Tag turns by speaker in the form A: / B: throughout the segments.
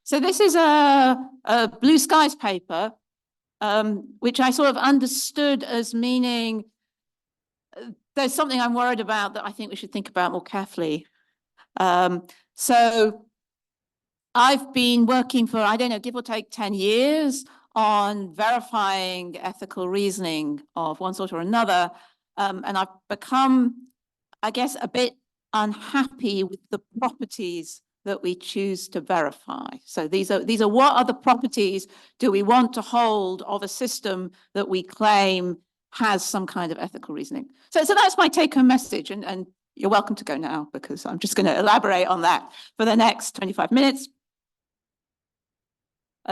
A: So this is a Blue Skies paper, which I sort of understood as meaning there's something I'm worried about that I think we should think about more carefully. So I've been working for, I don't know, give or take 10 years on verifying ethical reasoning of one sort or another. And I've become, I guess, a bit unhappy with the properties that we choose to verify. So these are what other properties do we want to hold of a system that we claim has some kind of ethical reasoning. So that's my take-home message, and you're welcome to go now because I'm just going to elaborate on that for the next 25 minutes.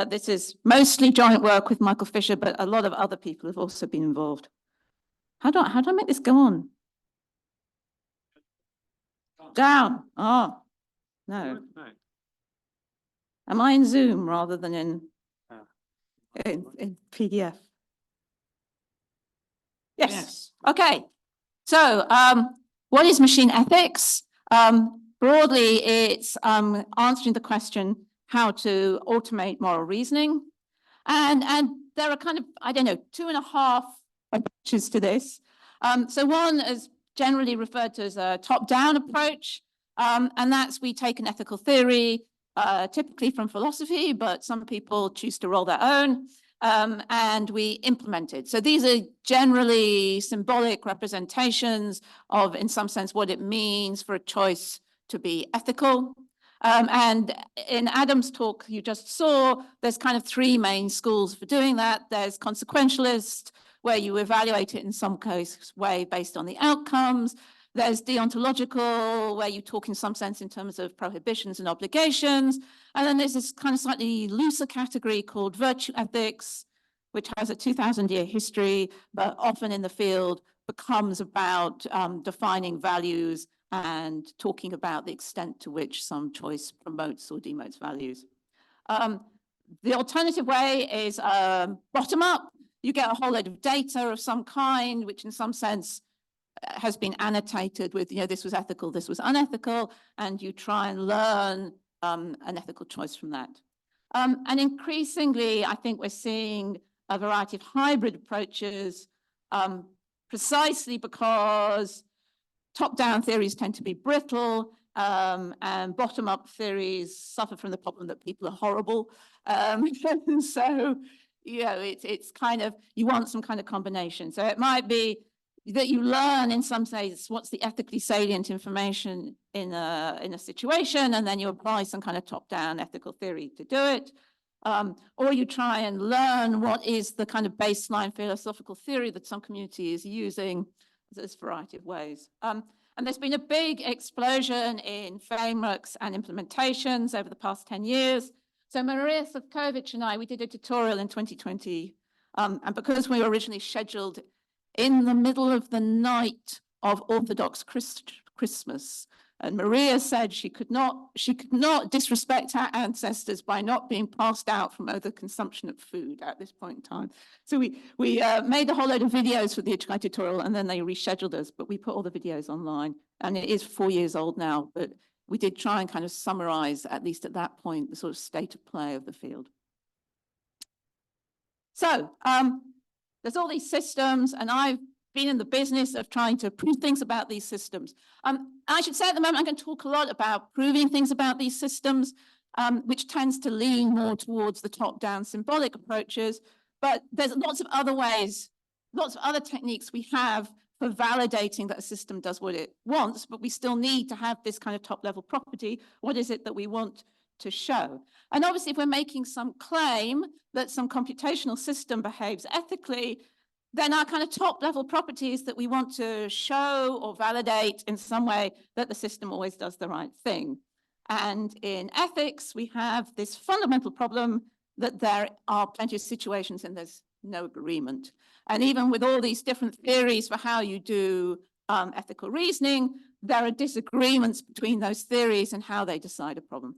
A: This is mostly joint work with Michael Fisher, but a lot of other people have also been involved. How do I make this go on? Down. Oh, no. Am I in Zoom rather than in PDF? Yes. Okay. So what is machine ethics? Broadly, it's answering the question how to automate moral reasoning. And there are kind of, I don't know, 2.5 approaches to this. So one is generally referred to as a top-down approach. And that's we take an ethical theory, typically from philosophy, but some people choose to roll their own, and we implement it. So these are generally symbolic representations of, in some sense, what it means for a choice to be ethical. And in Adam's talk you just saw, there's kind of 3 main schools for doing that. There's consequentialist, where you evaluate it in some case way based on the outcomes. There's deontological, where you talk in some sense in terms of prohibitions and obligations. And then there's this kind of slightly looser category called virtue ethics, which has a 2,000-year history, but often in the field becomes about defining values and talking about the extent to which some choice promotes or demotes values. The alternative way is bottom up. You get a whole load of data of some kind, which in some sense has been annotated with, this was ethical, this was unethical, and you try and learn an ethical choice from that. And increasingly, I think we're seeing a variety of hybrid approaches, precisely because top-down theories tend to be brittle, and bottom-up theories suffer from the problem that people are horrible. So, it's kind of, you want some kind of combination. So it might be that you learn in some sense what's the ethically salient information in a situation, and then you apply some kind of top-down ethical theory to do it. Or you try and learn what is the kind of baseline philosophical theory that some community is using. There's a variety of ways. And there's been a big explosion in frameworks and implementations over the past 10 years. So Maria Sofkovic and I, we did a tutorial in 2020. And because we were originally scheduled in the middle of the night of Orthodox Christmas, and Maria said she could not disrespect her ancestors by not being passed out from overconsumption of food at this point in time. So we made a whole load of videos for the Ichigai tutorial, and then they rescheduled us, but we put all the videos online. And it is 4 years old now, but we did try and kind of summarize, at least at that point, the sort of state of play of the field. So there's all these systems, and I've been in the business of trying to prove things about these systems. I should say at the moment, I'm going to talk a lot about proving things about these systems, which tends to lean more towards the top-down symbolic approaches. But there's lots of other ways, lots of other techniques we have for validating that a system does what it wants, but we still need to have this kind of top-level property. What is it that we want to show? And obviously, if we're making some claim that some computational system behaves ethically, then our kind of top-level properties that we want to show or validate in some way that the system always does the right thing. And in ethics, we have this fundamental problem that there are plenty of situations and there's no agreement. And even with all these different theories for how you do ethical reasoning, there are disagreements between those theories and how they decide a problem.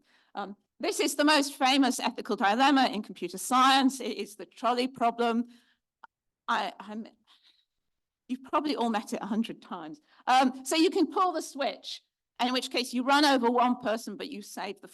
A: This is the most famous ethical dilemma in computer science. It is the trolley problem. You've probably all met it 100 times. So you can pull the switch, and in which case you run over one person, but you save the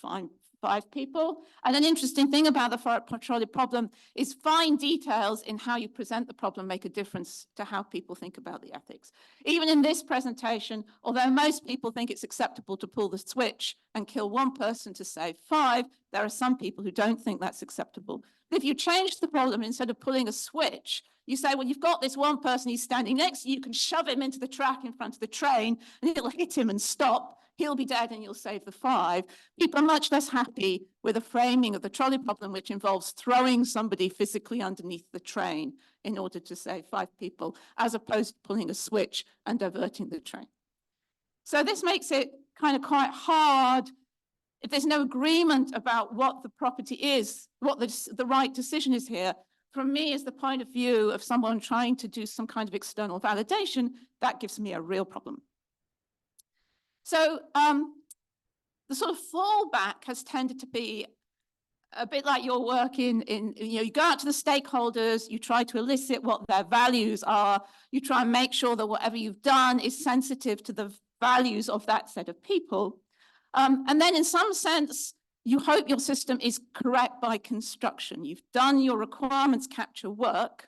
A: 5 people. And an interesting thing about the trolley problem is fine details in how you present the problem make a difference to how people think about the ethics. Even in this presentation, although most people think it's acceptable to pull the switch and kill 1 person to save 5, there are some people who don't think that's acceptable. But if you change the problem, instead of pulling a switch, you say, well, you've got this 1 person, he's standing next to you, you can shove him into the track in front of the train, and it'll hit him and stop. He'll be dead and you'll save the 5. People are much less happy with a framing of the trolley problem, which involves throwing somebody physically underneath the train in order to save 5 people, as opposed to pulling a switch and diverting the train. So this makes it kind of quite hard if there's no agreement about what the property is, what the right decision is here. From me, as the point of view of someone trying to do some kind of external validation, that gives me a real problem. So the sort of fallback has tended to be a bit like your work you go out to the stakeholders, you try to elicit what their values are, you try and make sure that whatever you've done is sensitive to the values of that set of people. And then in some sense, you hope your system is correct by construction. You've done your requirements capture work,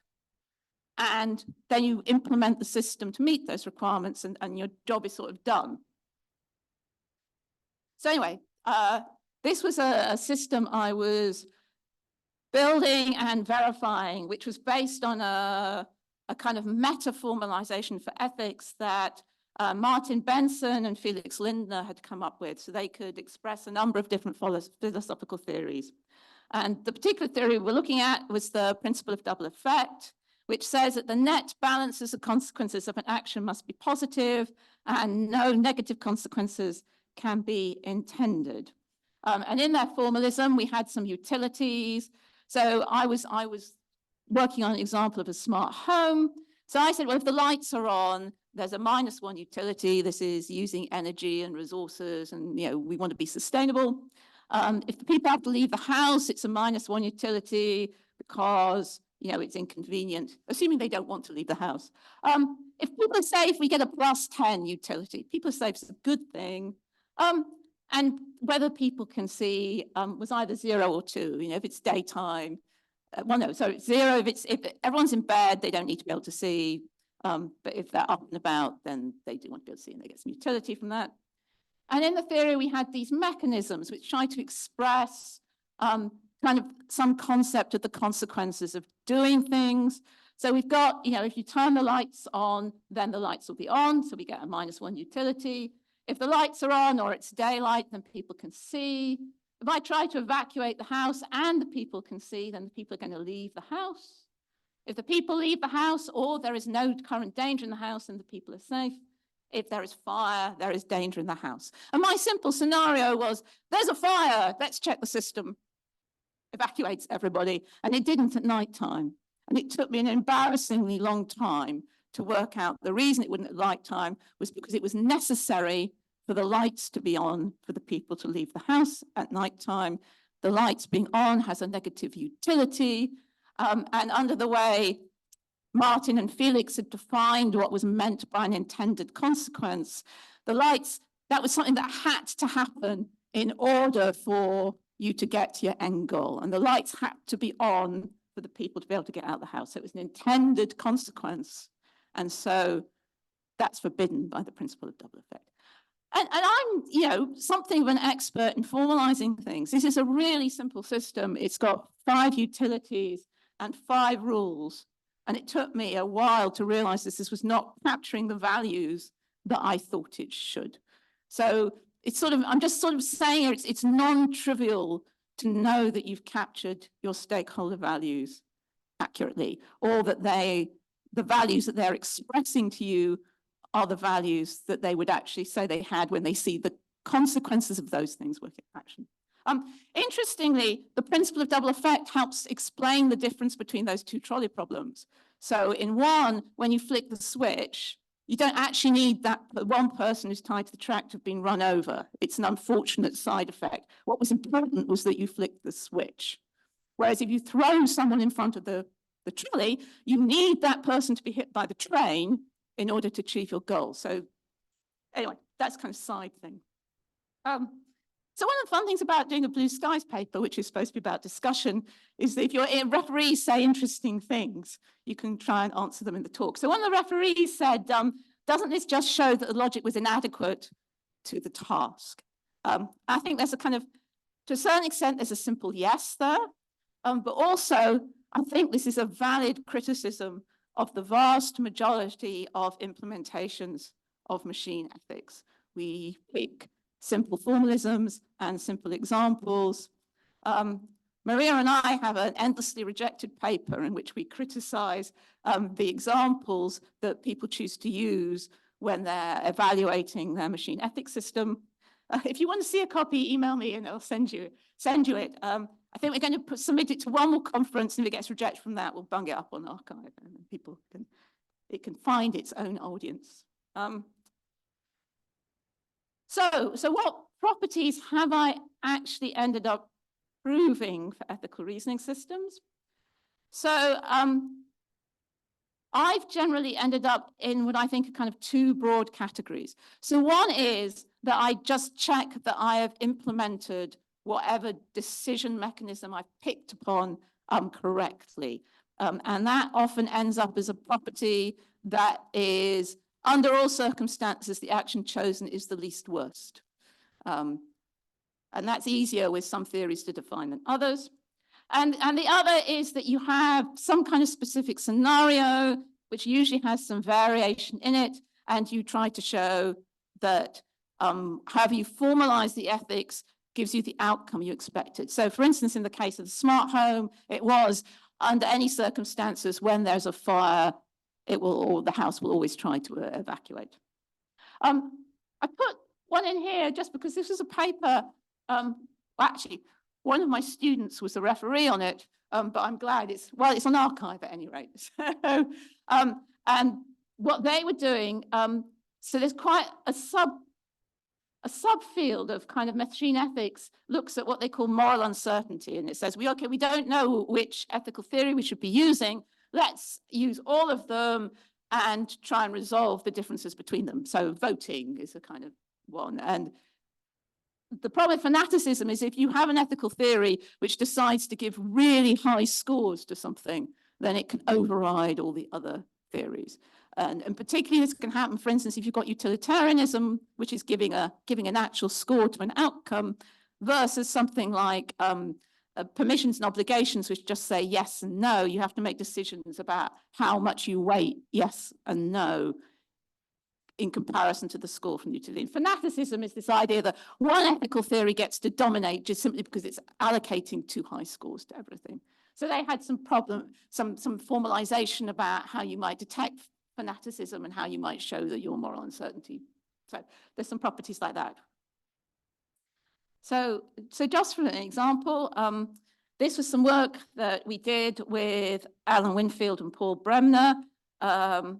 A: and then you implement the system to meet those requirements, and your job is sort of done. So anyway, this was a system I was building and verifying, which was based on a kind of meta-formalization for ethics that Martin Benson and Felix Lindner had come up with, so they could express a number of different philosophical theories. And the particular theory we're looking at was the principle of double effect, which says that the net balances of consequences of an action must be positive and no negative consequences can be intended. And in that formalism, we had some utilities. So I was working on an example of a smart home. So I said, well, if the lights are on, there's a -1 utility. This is using energy and resources, and we want to be sustainable. If the people have to leave the house, it's a -1 utility because it's inconvenient, assuming they don't want to leave the house. If people are safe, we get a +10 utility. People are safe is a good thing. And whether people can see was either 0 or 2. If it's daytime, well, no, so it's 0. If everyone's in bed, they don't need to be able to see. But if they're up and about, then they do want to be able to see, and they get some utility from that. And in the theory, we had these mechanisms which try to express kind of some concept of the consequences of doing things. So we've got, if you turn the lights on, then the lights will be on. So we get a -1 utility. If the lights are on or it's daylight, then people can see. If I try to evacuate the house and the people can see, then the people are going to leave the house. If the people leave the house or there is no current danger in the house, then the people are safe. If there is fire, there is danger in the house. And my simple scenario was, there's a fire, let's check the system. Evacuates everybody. And it didn't at nighttime. And it took me an embarrassingly long time to work out the reason it wouldn't at nighttime was because it was necessary for the lights to be on for the people to leave the house at nighttime. The lights being on has a negative utility. And under the way Martin and Felix had defined what was meant by an intended consequence, the lights, that was something that had to happen in order for you to get to your end goal. And the lights had to be on for the people to be able to get out of the house. So it was an intended consequence. And so that's forbidden by the principle of double effect. And I'm, something of an expert in formalizing things. This is a really simple system. It's got 5 utilities and 5 rules. And it took me a while to realize this was not capturing the values that I thought it should. So it's I'm just saying it's non-trivial to know that you've captured your stakeholder values accurately, or that the values that they're expressing to you are the values that they would actually say they had when they see the consequences of those things working in action. Interestingly, the principle of double effect helps explain the difference between those 2 trolley problems. So in one, when you flick the switch, you don't actually need that 1 person who's tied to the track to have been run over. It's an unfortunate side effect. What was important was that you flicked the switch. Whereas if you throw someone in front of the trolley, you need that person to be hit by the train in order to achieve your goal. So anyway, that's kind of side thing. So one of the fun things about doing a Blue Skies paper, which is supposed to be about discussion, is that if your referees say interesting things, you can try and answer them in the talk. So one of the referees said, doesn't this just show that the logic was inadequate to the task? I think there's a kind of, to a certain extent, there's a simple yes there, but also I think this is a valid criticism of the vast majority of implementations of machine ethics. We pick simple formalisms and simple examples. Maria and I have an endlessly rejected paper in which we criticize the examples that people choose to use when they're evaluating their machine ethics system. If you want to see a copy, email me and I'll send you it. I think we're going to submit it to one more conference, and if it gets rejected from that, we'll bung it up on archive, and it can find its own audience. So what properties have I actually ended up proving for ethical reasoning systems? So I've generally ended up in what I think are kind of two broad categories. So one is that I just check that I have implemented whatever decision mechanism I've picked upon correctly. And that often ends up as a property that is, under all circumstances, the action chosen is the least worst. And that's easier with some theories to define than others. And the other is that you have some kind of specific scenario, which usually has some variation in it, and you try to show that however you formalize the ethics gives you the outcome you expected. So for instance, in the case of the smart home, it was under any circumstances when there's a fire, or the house will always try to evacuate. I put one in here just because this is a paper, actually, one of my students was a referee on it, but I'm glad it's on archive at any rate. So, and what they were doing, so there's quite a subfield of kind of machine ethics looks at what they call moral uncertainty. And it says, we don't know which ethical theory we should be using. Let's use all of them and try and resolve the differences between them. So voting is a kind of one. And the problem with fanaticism is if you have an ethical theory which decides to give really high scores to something, then it can override all the other theories. And particularly this can happen, for instance, if you've got utilitarianism, which is giving an actual score to an outcome, versus something like permissions and obligations, which just say yes and no. You have to make decisions about how much you weight yes and no in comparison to the score from utility. And fanaticism is this idea that one ethical theory gets to dominate just simply because it's allocating too high scores to everything. So they had some formalization about how you might detect fanaticism and how you might show that your moral uncertainty. So there's some properties like that. So just for an example, this was some work that we did with Alan Winfield and Paul Bremner. And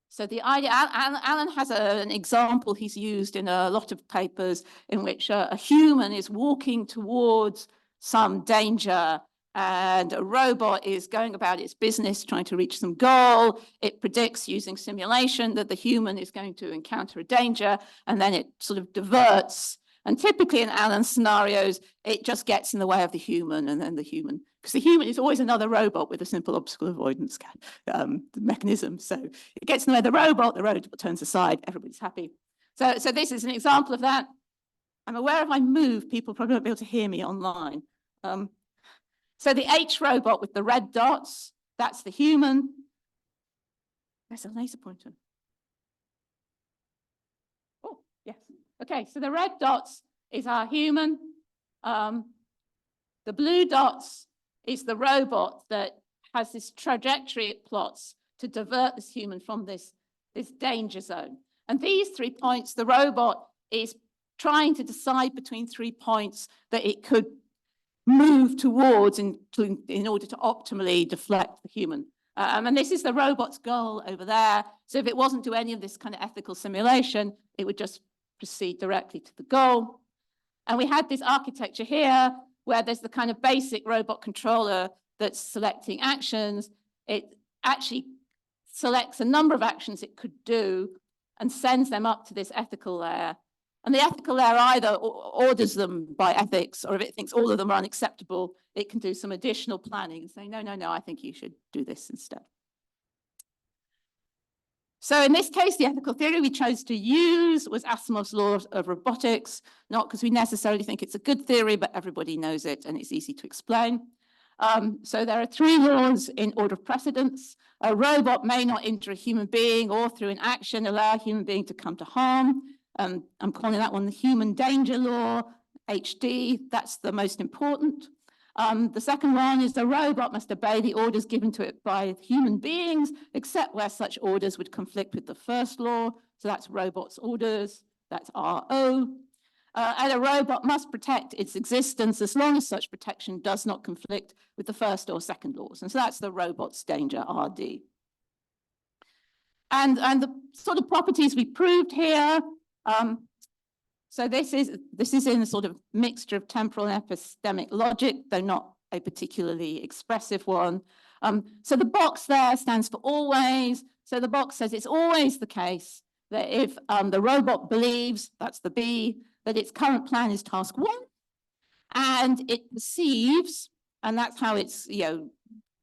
A: so the idea, Alan has an example he's used in a lot of papers in which a human is walking towards some danger and a robot is going about its business trying to reach some goal. It predicts using simulation that the human is going to encounter a danger, and then it sort of diverts. And typically in Alan's scenarios, it just gets in the way of the human, and then the human, because the human is always another robot with a simple obstacle avoidance mechanism. So it gets in the way of the robot turns aside, everybody's happy. So this is an example of that. I'm aware if I move, people probably won't be able to hear me online. So the H robot with the red dots, that's the human. There's a laser pointer. Oh, yes. Okay, so the red dots is our human. The blue dots is the robot that has this trajectory it plots to divert this human from this danger zone. And these 3 points, the robot is trying to decide between 3 points that it could move towards in order to optimally deflect the human. And this is the robot's goal over there. So if it wasn't do any of this kind of ethical simulation, it would just proceed directly to the goal. And we had this architecture here where there's the kind of basic robot controller that's selecting actions. It actually selects a number of actions it could do and sends them up to this ethical layer. And the ethical layer either orders them by ethics, or if it thinks all of them are unacceptable, it can do some additional planning and say, no, no, no, I think you should do this instead. So in this case, the ethical theory we chose to use was Asimov's law of robotics, not because we necessarily think it's a good theory, but everybody knows it and it's easy to explain. So there are 3 laws in order of precedence. A robot may not injure a human being or through an action allow a human being to come to harm. I'm calling that one the human danger law, HD. That's the most important. The second one is the robot must obey the orders given to it by human beings, except where such orders would conflict with the first law. So that's robot's orders, that's RO. And a robot must protect its existence as long as such protection does not conflict with the first or second laws. And so that's the robot's danger, RD. And the sort of properties we proved here, so this is in a sort of mixture of temporal and epistemic logic, though not a particularly expressive one. So the box there stands for always. So the box says it's always the case that if the robot believes, that's the B, that its current plan is task 1, and it perceives, and that's how it's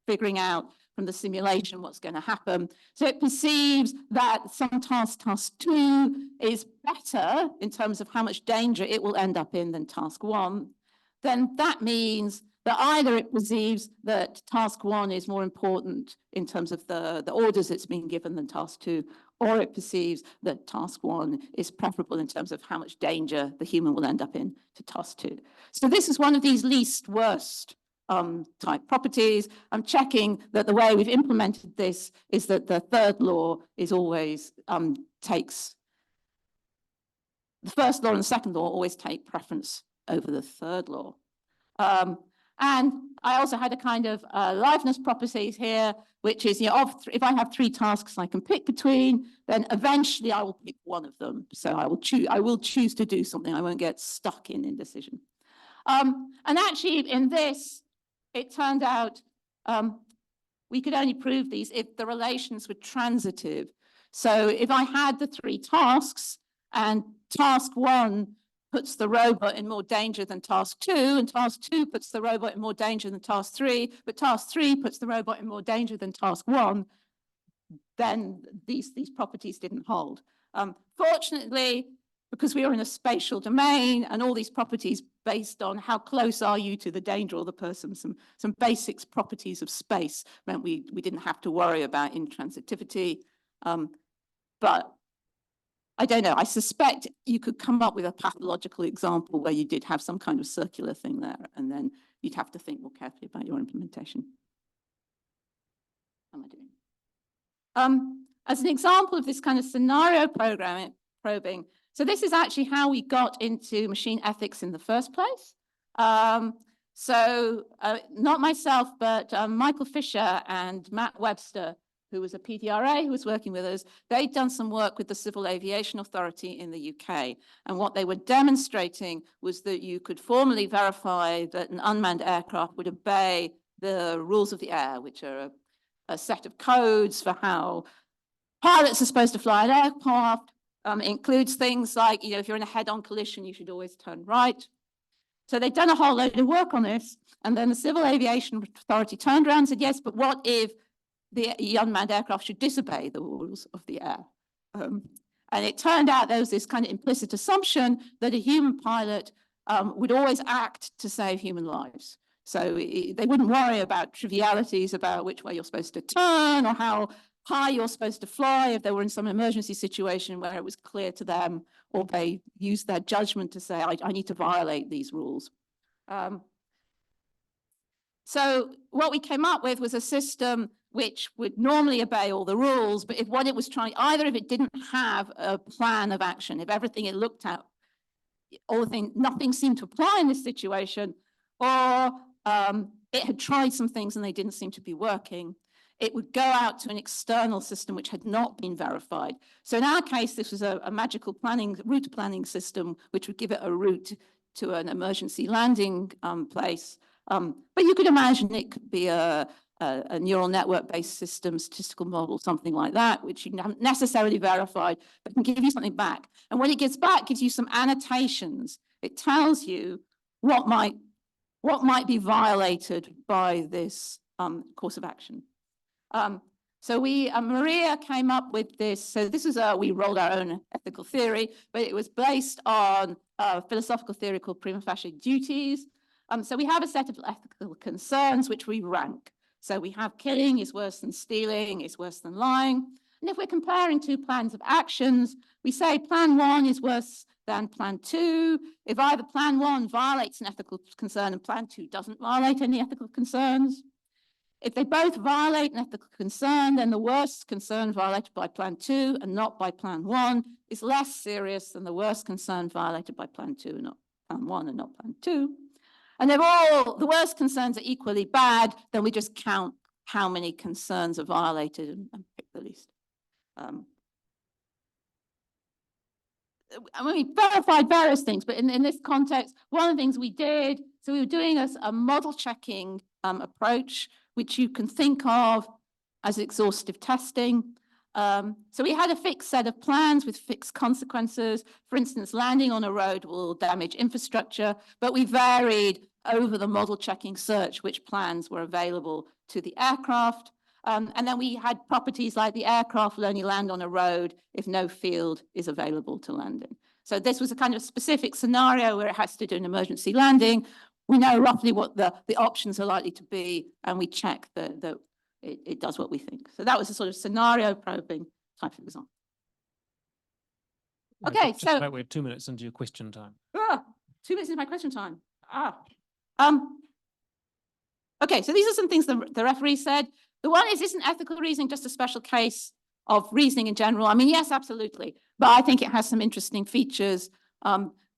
A: figuring out from the simulation what's going to happen. So it perceives that some task 2 is better in terms of how much danger it will end up in than task 1. Then that means that either it perceives that task 1 is more important in terms of the orders it's been given than task 2, or it perceives that task 1 is preferable in terms of how much danger the human will end up in to task 2. So this is one of these least worst type properties. I'm checking that the way we've implemented this is that the third law is always takes, the first law and the second law always take preference over the third law. And I also had a kind of liveness properties here, which is, if I have 3 tasks I can pick between, then eventually I will pick one of them. So I will choose to do something. I won't get stuck in indecision. And actually in this, it turned out we could only prove these if the relations were transitive. So if I had the 3 tasks and task 1 puts the robot in more danger than task 2, and task 2 puts the robot in more danger than task 3, but task 3 puts the robot in more danger than task 1, then these properties didn't hold. Fortunately, because we are in a spatial domain and all these properties based on how close are you to the danger or the person, some basic properties of space meant we didn't have to worry about intransitivity. But I don't know, I suspect you could come up with a pathological example where you did have some kind of circular thing there, and then you'd have to think more carefully about your implementation. How am I doing? As an example of this kind of scenario probing, so this is actually how we got into machine ethics in the first place. Not myself, but Michael Fisher and Matt Webster, who was a PDRA who was working with us, they'd done some work with the Civil Aviation Authority in the UK. And what they were demonstrating was that you could formally verify that an unmanned aircraft would obey the rules of the air, which are a set of codes for how pilots are supposed to fly an aircraft. It includes things like, if you're in a head-on collision, you should always turn right. So they'd done a whole load of work on this. And then the Civil Aviation Authority turned around and said, yes, but what if the unmanned aircraft should disobey the rules of the air? And it turned out there was this kind of implicit assumption that a human pilot would always act to save human lives. So they wouldn't worry about trivialities about which way you're supposed to turn or how high you're supposed to fly if they were in some emergency situation where it was clear to them, or they used their judgment to say, I need to violate these rules. So what we came up with was a system which would normally obey all the rules, but if what it was trying, either if it didn't have a plan of action, if everything it looked at, nothing seemed to apply in this situation, or it had tried some things and they didn't seem to be working, it would go out to an external system which had not been verified. So in our case, this was a magical route planning system, which would give it a route to an emergency landing place. But you could imagine it could be a a neural network-based system, statistical model, something like that, which you haven't necessarily verified, but can give you something back. And what it gives back gives you some annotations. It tells you what might be violated by this course of action. So Maria came up with this. So this is we rolled our own ethical theory, but it was based on a philosophical theory called prima facie duties. So we have a set of ethical concerns which we rank. So we have killing is worse than stealing, is worse than lying. And if we're comparing two plans of actions, we say plan 1 is worse than plan 2. If either plan 1 violates an ethical concern and plan 2 doesn't violate any ethical concerns. If they both violate an ethical concern, then the worst concern violated by plan 2 and not by plan 1 is less serious than the worst concern violated by plan 2 and not plan 1 and not plan 2. And if all the worst concerns are equally bad, then we just count how many concerns are violated and pick the least. I mean, we verified various things, but in this context, one of the things we did, so we were doing a model checking approach, which you can think of as exhaustive testing. So we had a fixed set of plans with fixed consequences. For instance, landing on a road will damage infrastructure, but we varied over the model checking search which plans were available to the aircraft. And then we had properties like the aircraft will only land on a road if no field is available to land in. So this was a kind of specific scenario where it has to do an emergency landing. We know roughly what the options are likely to be, and we check that it does what we think. So that was a sort of scenario probing type of example. Okay,
B: just about we're 2 minutes into your question time.
A: 2 minutes into my question time. Okay, so these are some things the referee said. The one is, isn't ethical reasoning just a special case of reasoning in general? I mean, yes, absolutely. But I think it has some interesting features.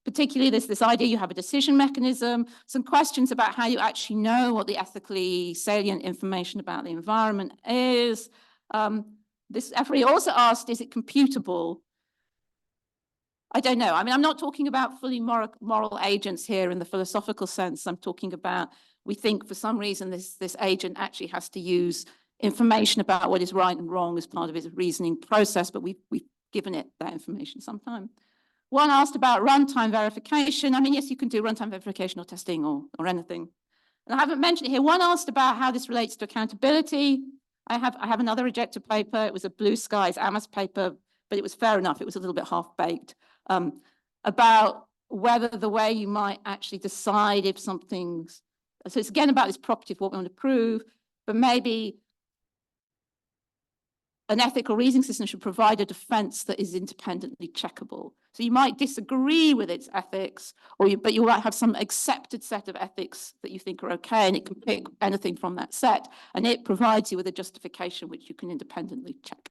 A: Particularly this idea you have a decision mechanism, some questions about how you actually know what the ethically salient information about the environment is. This referee also asked, is it computable? I don't know. I mean, I'm not talking about fully moral agents here in the philosophical sense. I'm talking about, we think for some reason this agent actually has to use information about what is right and wrong as part of its reasoning process, but we've given it that information sometime. One asked about runtime verification. I mean, yes, you can do runtime verification or testing or anything. And I haven't mentioned it here. One asked about how this relates to accountability. I have another rejected paper. It was a Blue Skies AMAS paper, but it was fair enough. It was a little bit half-baked. About whether the way you might actually decide if something's, so it's again about this property of what we want to prove, but maybe an ethical reasoning system should provide a defense that is independently checkable. So you might disagree with its ethics, but you might have some accepted set of ethics that you think are okay, and it can pick anything from that set, and it provides you with a justification which you can independently check.